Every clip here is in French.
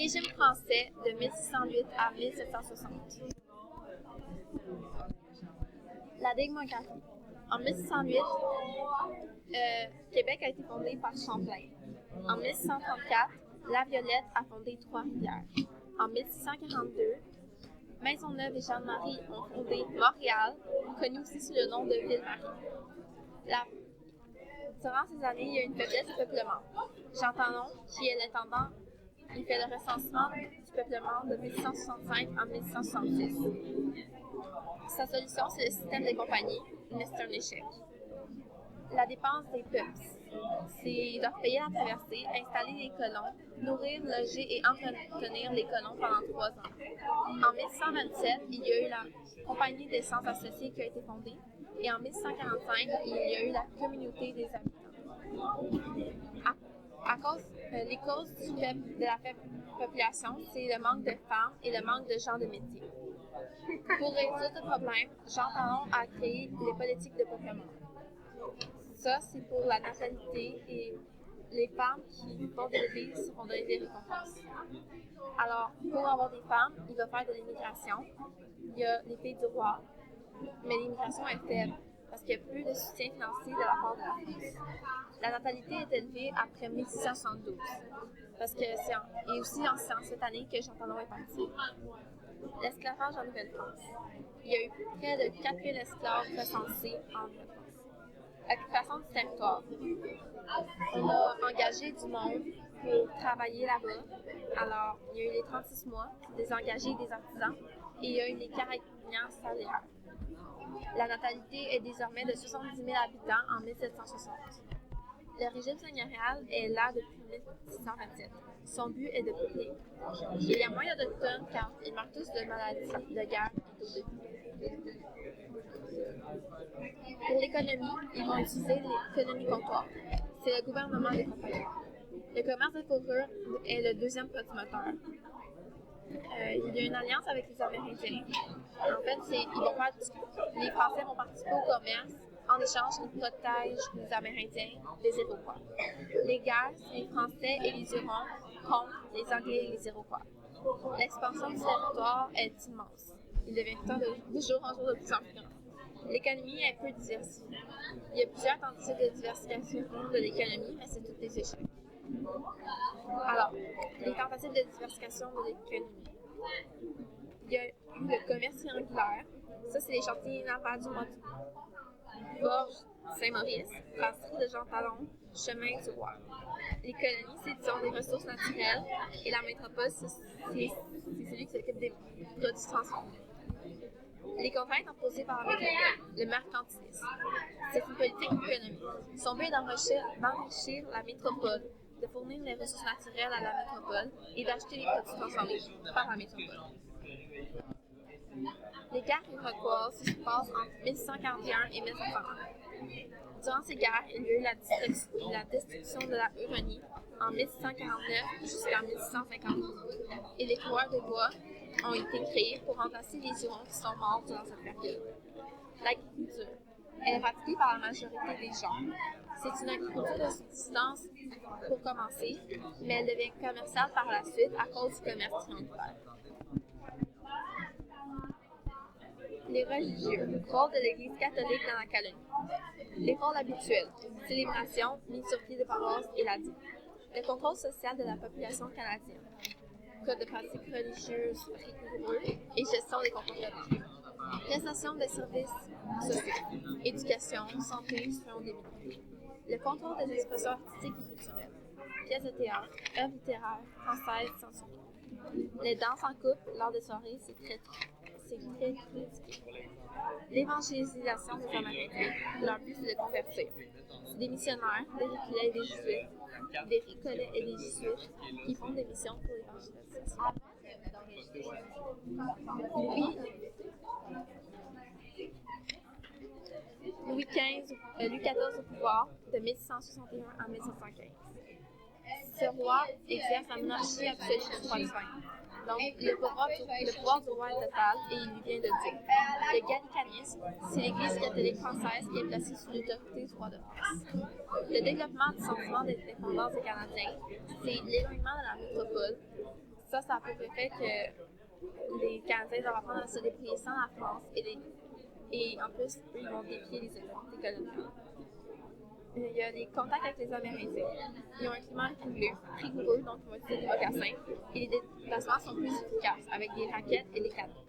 Régime français de 1608 à 1760. La démographie. En 1608, Québec a été fondé par Champlain. En 1634, La Violette a fondé Trois-Rivières. En 1642, Maisonneuve et Jeanne-Marie ont fondé Montréal, connu aussi sous le nom de Ville-Marie. Durant ces années, il y a une faiblesse de peuplement. Jean Talon, qui est l'intendant, il fait le recensement du peuplement de 1665 à 1666. Sa solution, c'est le système des compagnies, mais c'est un échec. La dépense des peuples, c'est de payer la traversée, installer les colons, nourrir, loger et entretenir les colons pendant 3 ans. En 1127, il y a eu la Compagnie des Sciences associées qui a été fondée, et en 1145, il y a eu la Communauté des habitants. Les causes de la faible population, c'est le manque de femmes et le manque de gens de métier. Pour résoudre ce problème, Jean Talon a créé les politiques de peuplement. Ça, c'est pour la natalité et les femmes qui font des bébés se font donner des récompenses. Alors, pour avoir des femmes, il va faire de l'immigration. Il y a les pays du roi, mais l'immigration est faible parce qu'il n'y a plus de soutien financier de la part de la France. La natalité est élevée après 1672 parce que et aussi c'est en cette année que Jean Talon est parti. L'esclavage en Nouvelle-France. Il y a eu près de 4000 esclaves recensés en Nouvelle-France. Occupation du territoire. On a engagé du monde pour travailler là-bas. Alors, il y a eu les 36 mois, des engagés et des artisans, et il y a eu les carabiniers salaires. La natalité est désormais de 70 000 habitants en 1760. Le régime seigneurial est là depuis 1627. Son but est de peupler. Il y a moins d'Autochtones car ils meurent tous de maladies, de guerre et d'eau. Pour l'économie, ils vont utiliser l'économie comptoir. C'est le gouvernement des compagnies. Le commerce de fourrure est le deuxième produit moteur. Il y a une alliance avec les Amérindiens. En fait, les Français vont participer au commerce. En échange, ils protègent les Amérindiens des Iroquois. Les guerres, c'est les Français et les Hurons contre les Anglais et les Iroquois. L'expansion du territoire est immense. Il devient de jour en jour de plus en plus grand. L'économie est peu diversifiée. Il y a plusieurs tentatives de diversification de l'économie, mais c'est toutes des échecs. Alors, les tentatives de diversification de l'économie. Il y a eu le commerce triangulaire. Ça, c'est les chantiers navals du Borge Saint-Maurice, brasserie de Jean Talon, chemin du roi. Les colonies, c'est disons des ressources naturelles et la métropole, c'est celui qui s'occupe des produits transformés. Les contraintes imposées par la métropole, le mercantilisme. C'est une politique économique. Son but est d'enrichir la métropole, de fournir les ressources naturelles à la métropole et d'acheter les produits transformés par la métropole. Les guerres iroquoises se passent entre 1141 et 1501. Durant ces guerres, il y a eu la destruction de la Huronie en 1649 jusqu'en 1652 et les coureurs de bois ont été créés pour remplacer les Hurons qui sont morts durant cette période. L'agriculture. Elle est pratiquée par la majorité des gens. C'est une agriculture de subsistance pour commencer, mais elle devient commerciale par la suite à cause du commerce triangulaire. Les religieux, rôle de l'Église catholique dans la colonie. Les rôles habituels, célébration, mise sur pied de paroisse et la dîme. Le contrôle social de la population canadienne. Code de pratique religieuse rigoureux et gestion des comportements. Prestation des services sociaux. Éducation, santé, soins des mineurs. Le contrôle des expressions artistiques et culturelles. Pièces de théâtre, œuvres littéraires, françaises, censurées. Les danses en couple lors des soirées, c'est très critiqué. L'évangélisation des Amérindiens, leur but c'est de convertir. C'est des missionnaires, des Récollets et des Jésuites qui font des missions pour l'évangélisation. Louis XIV au pouvoir, de 1661 à 1715. Ce roi exerce la monarchie absolue du roi divin. Donc, le pouvoir du roi est total et il lui vient de Dieu. Le gallicanisme, c'est l'Église catholique française qui est placée sous l'autorité du roi de France. Le développement du sentiment d'indépendance des Canadiens, c'est l'éloignement de la métropole, Ça a pour effet que les Canadiens doivent apprendre à se débrouiller sans la France et en plus, eux, ils vont défier les autorités coloniales. Il y a des contacts avec les Amérindiens. Ils ont un climat rigoureux, donc ils vont utiliser des mocassins, et les déplacements sont plus efficaces avec des raquettes et des canons.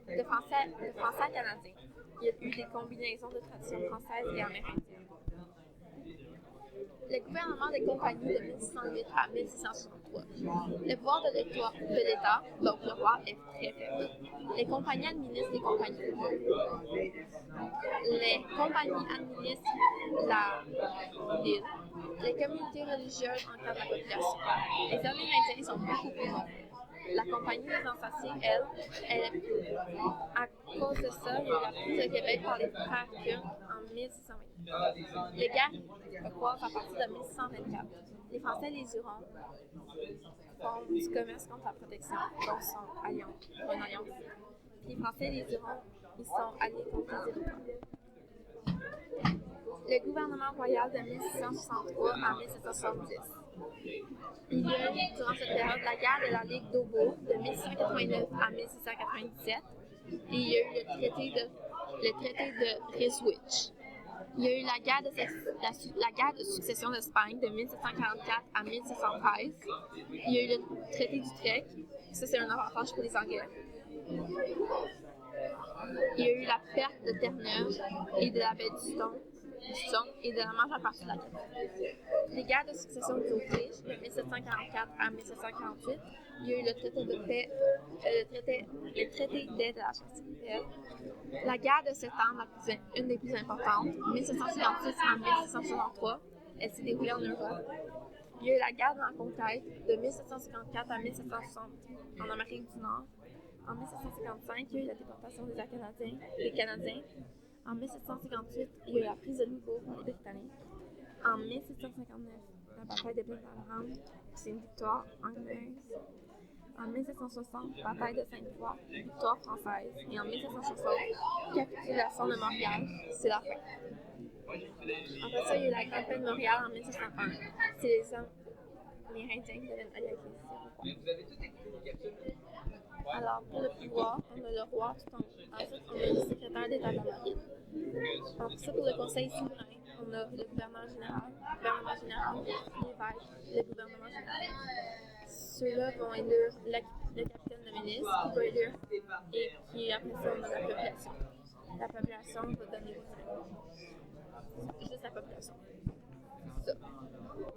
De français à canadien, il y a eu des combinaisons de traditions françaises et amérindiennes. Le gouvernement des compagnies de 1608 à 1663. Le pouvoir de l'État, donc le roi, est très faible. Les compagnies administrent les compagnies. Les compagnies administrent la ville. Les communautés religieuses encadrent la population. Les Amérindiens sont beaucoup plus nombreux. La compagnie des Ensociés, elle est plus haute. À cause de ça, il y a eu la prise de Québec par les frères Huron en 1620. Les guerres croissent à partir de 1624. Les Français et les Hurons font du commerce contre la protection, donc sont alliés pour une alliance. Les Français et les Hurons, ils sont alliés contre les Iroquois. Le gouvernement royal de 1663 à 1770. Il y a eu, durant cette période, la guerre de la Ligue d'Obo de 1689 à 1697 et il y a eu le traité de Ryswick. Il y a eu la guerre de succession d'Espagne de 1744 à 1713. Il y a eu le traité d'Utrecht. Ça, c'est un avantage pour les Anglais. Il y a eu la perte de Terre-Neuve et de la baie du Son et de la majeure partie de la capitale. Les guerres de succession d'Autriche de 1744 à 1748. Il y a eu le traité de paix, le traité d'aide à la charité. La guerre de 7 ans, une des plus importantes, 1756 à 1763, elle s'est déroulée en Europe. Il y a eu la guerre de la conquête de 1754 à 1760 en Amérique du Nord. En 1755, il y a eu la déportation des Canadiens. En 1758, il y a eu la prise de Louisbourg par les Britanniques. En 1759, la bataille de Bull c'est une victoire anglaise. En 1760, bataille de Sainte-Foy, victoire française. Et en 1760, capitulation de Montréal, c'est la fin. Après ça, il y a eu la Grande Paix de Montréal en 1701. C'est les Amérindiens qui deviennent alliés avec les Iroquois. Alors, pour le pouvoir, on a le roi tout en haut. Ensuite, on a le secrétaire d'État de la marine. Après ça, pour le conseil souverain, on a le gouvernement général, l'évêque, le gouvernement général. Ceux-là vont élire le capitaine de milice, qui va élire, et qui après ça, on a la population. La population va donner juste la population. Ça.